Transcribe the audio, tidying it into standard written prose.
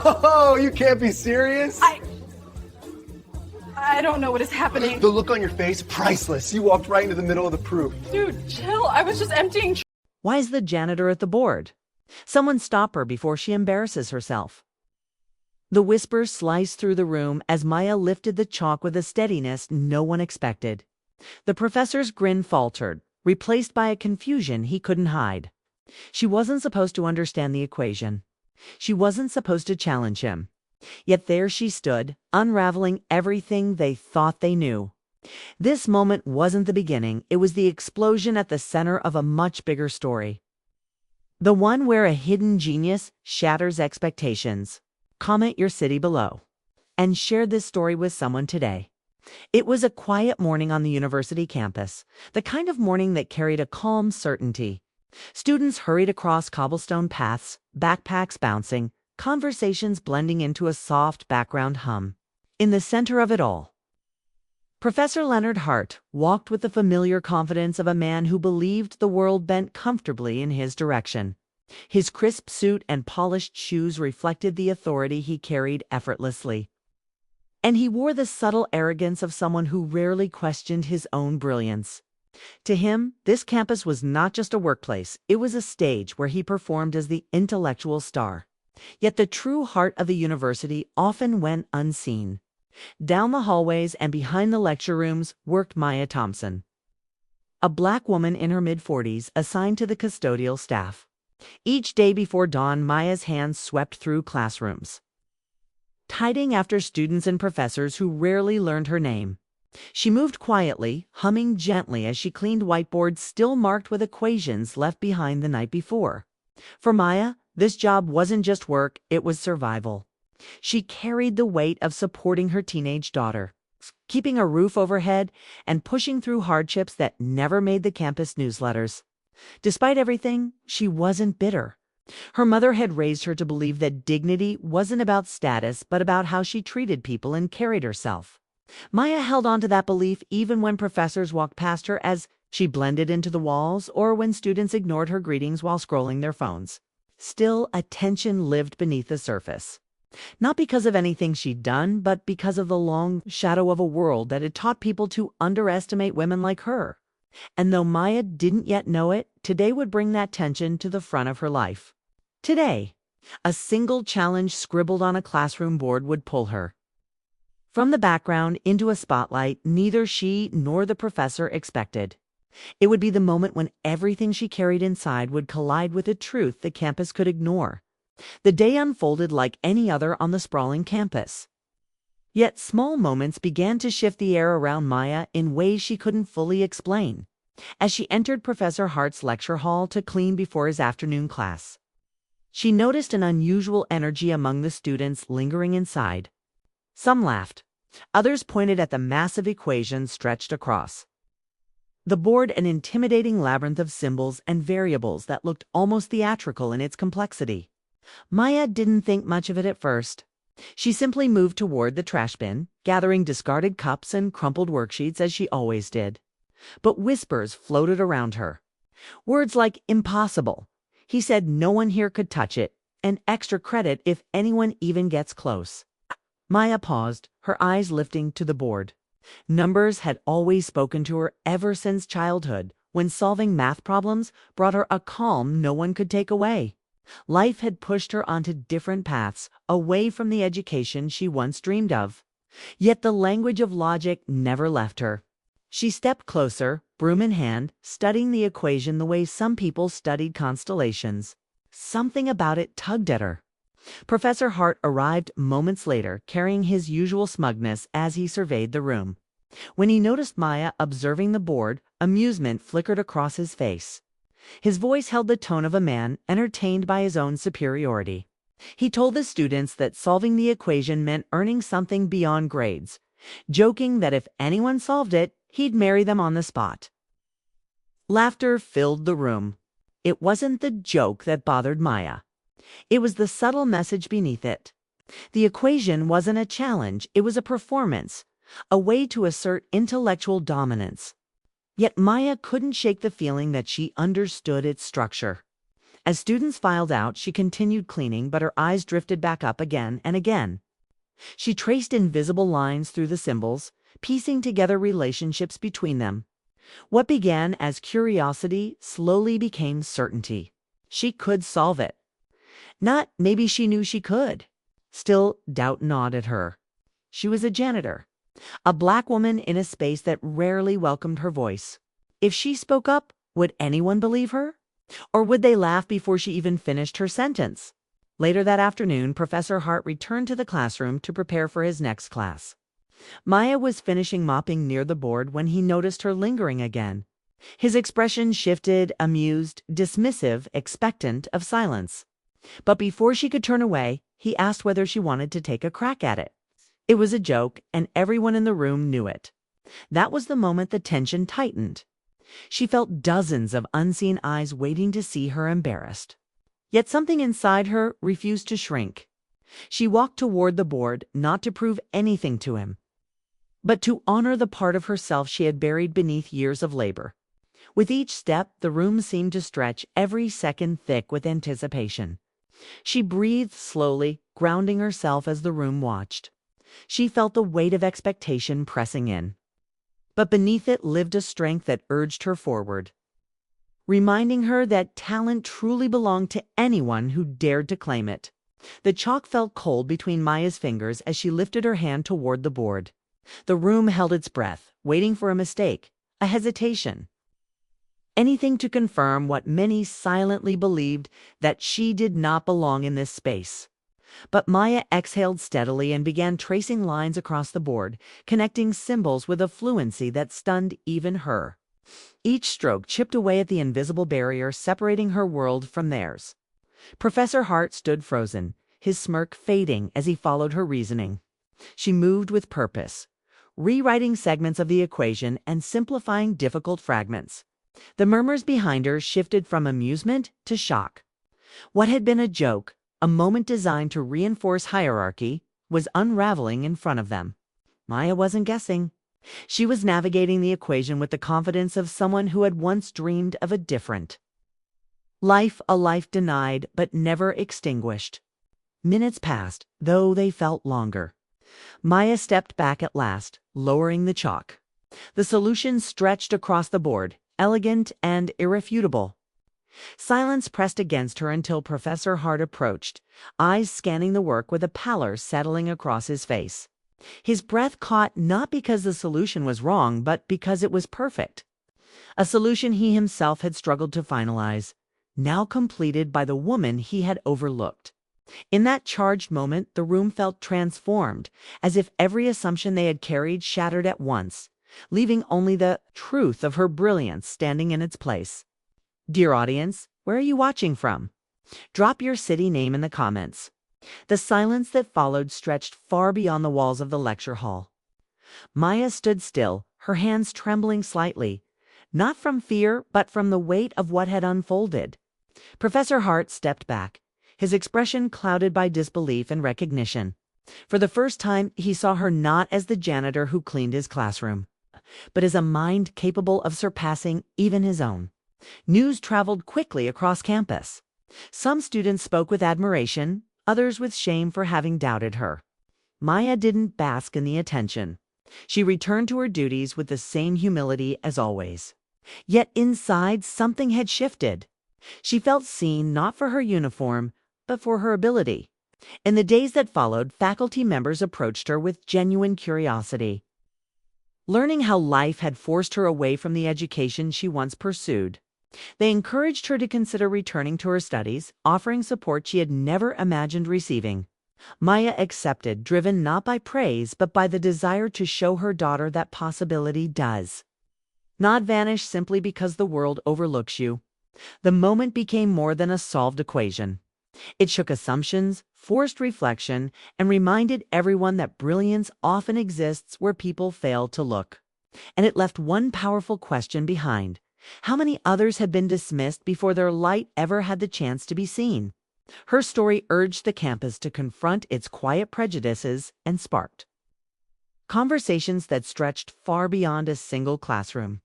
Oh, you can't be serious. I don't know what is happening. The look on your face, priceless. You walked right into the middle of the proof. Dude, chill. I was just emptying. Why is the janitor at the board? Someone stop her before she embarrasses herself. The whispers sliced through the room as Maya lifted the chalk with a steadiness no one expected. The professor's grin faltered, replaced by a confusion he couldn't hide. She wasn't supposed to understand the equation. She wasn't supposed to challenge him. Yet there she stood, unraveling everything they thought they knew. This moment wasn't the beginning, it was the explosion at the center of a much bigger story. The one where a hidden genius shatters expectations. Comment your city below. And share this story with someone today. It was a quiet morning on the university campus, the kind of morning that carried a calm certainty. Students hurried across cobblestone paths, backpacks bouncing, conversations blending into a soft background hum. In the center of it all, Professor Leonard Hart walked with the familiar confidence of a man who believed the world bent comfortably in his direction. His crisp suit and polished shoes reflected the authority he carried effortlessly. And he wore the subtle arrogance of someone who rarely questioned his own brilliance. To him, this campus was not just a workplace, it was a stage where he performed as the intellectual star. Yet the true heart of the university often went unseen. Down the hallways and behind the lecture rooms worked Maya Thompson, a black woman in her mid-40s assigned to the custodial staff. Each day before dawn, Maya's hands swept through classrooms, tidying after students and professors who rarely learned her name. She moved quietly, humming gently as she cleaned whiteboards still marked with equations left behind the night before. For Maya, this job wasn't just work, it was survival. She carried the weight of supporting her teenage daughter, keeping a roof overhead and pushing through hardships that never made the campus newsletters. Despite everything, she wasn't bitter. Her mother had raised her to believe that dignity wasn't about status, but about how she treated people and carried herself. Maya held on to that belief even when professors walked past her as she blended into the walls or when students ignored her greetings while scrolling their phones. Still, a tension lived beneath the surface. Not because of anything she'd done, but because of the long shadow of a world that had taught people to underestimate women like her. And though Maya didn't yet know it, today would bring that tension to the front of her life. Today, a single challenge scribbled on a classroom board would pull her from the background into a spotlight neither she nor the professor expected. It would be the moment when everything she carried inside would collide with a truth the campus could ignore. The day unfolded like any other on the sprawling campus. Yet small moments began to shift the air around Maya in ways she couldn't fully explain. As she entered Professor Hart's lecture hall to clean before his afternoon class, she noticed an unusual energy among the students lingering inside. Some laughed. Others pointed at the massive equation stretched across the board, an intimidating labyrinth of symbols and variables that looked almost theatrical in its complexity. Maya didn't think much of it at first. She simply moved toward the trash bin, gathering discarded cups and crumpled worksheets as she always did. But whispers floated around her. Words like impossible. He said no one here could touch it, and extra credit if anyone even gets close. Maya paused, her eyes lifting to the board. Numbers had always spoken to her ever since childhood, when solving math problems brought her a calm no one could take away. Life had pushed her onto different paths, away from the education she once dreamed of. Yet the language of logic never left her. She stepped closer, broom in hand, studying the equation the way some people studied constellations. Something about it tugged at her. Professor Hart arrived moments later, carrying his usual smugness as he surveyed the room. When he noticed Maya observing the board, amusement flickered across his face. His voice held the tone of a man entertained by his own superiority. He told the students that solving the equation meant earning something beyond grades, joking that if anyone solved it, he'd marry them on the spot. Laughter filled the room. It wasn't the joke that bothered Maya. It was the subtle message beneath it. The equation wasn't a challenge, it was a performance, a way to assert intellectual dominance. Yet Maya couldn't shake the feeling that she understood its structure. As students filed out, she continued cleaning, but her eyes drifted back up again and again. She traced invisible lines through the symbols, piecing together relationships between them. What began as curiosity slowly became certainty. She could solve it. Not maybe she knew she could. Still, doubt gnawed at her. She was a janitor, a black woman in a space that rarely welcomed her voice. If she spoke up, would anyone believe her? Or would they laugh before she even finished her sentence? Later that afternoon, Professor Hart returned to the classroom to prepare for his next class. Maya was finishing mopping near the board when he noticed her lingering again. His expression shifted, amused, dismissive, expectant of silence. But before she could turn away, he asked whether she wanted to take a crack at it. It was a joke, and everyone in the room knew it. That was the moment the tension tightened. She felt dozens of unseen eyes waiting to see her embarrassed. Yet something inside her refused to shrink. She walked toward the board, not to prove anything to him, but to honor the part of herself she had buried beneath years of labor. With each step, the room seemed to stretch, every second thick with anticipation. She breathed slowly, grounding herself as the room watched. She felt the weight of expectation pressing in. But beneath it lived a strength that urged her forward, reminding her that talent truly belonged to anyone who dared to claim it. The chalk felt cold between Maya's fingers as she lifted her hand toward the board. The room held its breath, waiting for a mistake, a hesitation. Anything to confirm what many silently believed, that she did not belong in this space. But Maya exhaled steadily and began tracing lines across the board, connecting symbols with a fluency that stunned even her. Each stroke chipped away at the invisible barrier separating her world from theirs. Professor Hart stood frozen, his smirk fading as he followed her reasoning. She moved with purpose, rewriting segments of the equation and simplifying difficult fragments. The murmurs behind her shifted from amusement to shock. What had been a joke, a moment designed to reinforce hierarchy, was unraveling in front of them. Maya wasn't guessing. She was navigating the equation with the confidence of someone who had once dreamed of a different life, a life denied but never extinguished. Minutes passed, though they felt longer. Maya stepped back at last, lowering the chalk. The solution stretched across the board, elegant and irrefutable. Silence pressed against her until Professor Hart approached, eyes scanning the work with a pallor settling across his face. His breath caught not because the solution was wrong, but because it was perfect. A solution he himself had struggled to finalize, now completed by the woman he had overlooked. In that charged moment, the room felt transformed, as if every assumption they had carried shattered at once, leaving only the truth of her brilliance standing in its place. Dear audience, where are you watching from? Drop your city name in the comments. The silence that followed stretched far beyond the walls of the lecture hall. Maya stood still, her hands trembling slightly, not from fear, but from the weight of what had unfolded. Professor Hart stepped back, his expression clouded by disbelief and recognition. For the first time, he saw her not as the janitor who cleaned his classroom, but as a mind capable of surpassing even his own. News traveled quickly across campus. Some students spoke with admiration, others with shame for having doubted her. Maya didn't bask in the attention. She returned to her duties with the same humility as always. Yet inside, something had shifted. She felt seen not for her uniform, but for her ability. In the days that followed, faculty members approached her with genuine curiosity, learning how life had forced her away from the education she once pursued. They encouraged her to consider returning to her studies, offering support she had never imagined receiving. Maya accepted, driven not by praise, but by the desire to show her daughter that possibility does not vanish simply because the world overlooks you. The moment became more than a solved equation. It shook assumptions, forced reflection, and reminded everyone that brilliance often exists where people fail to look. And it left one powerful question behind. How many others had been dismissed before their light ever had the chance to be seen? Her story urged the campus to confront its quiet prejudices and sparked conversations that stretched far beyond a single classroom.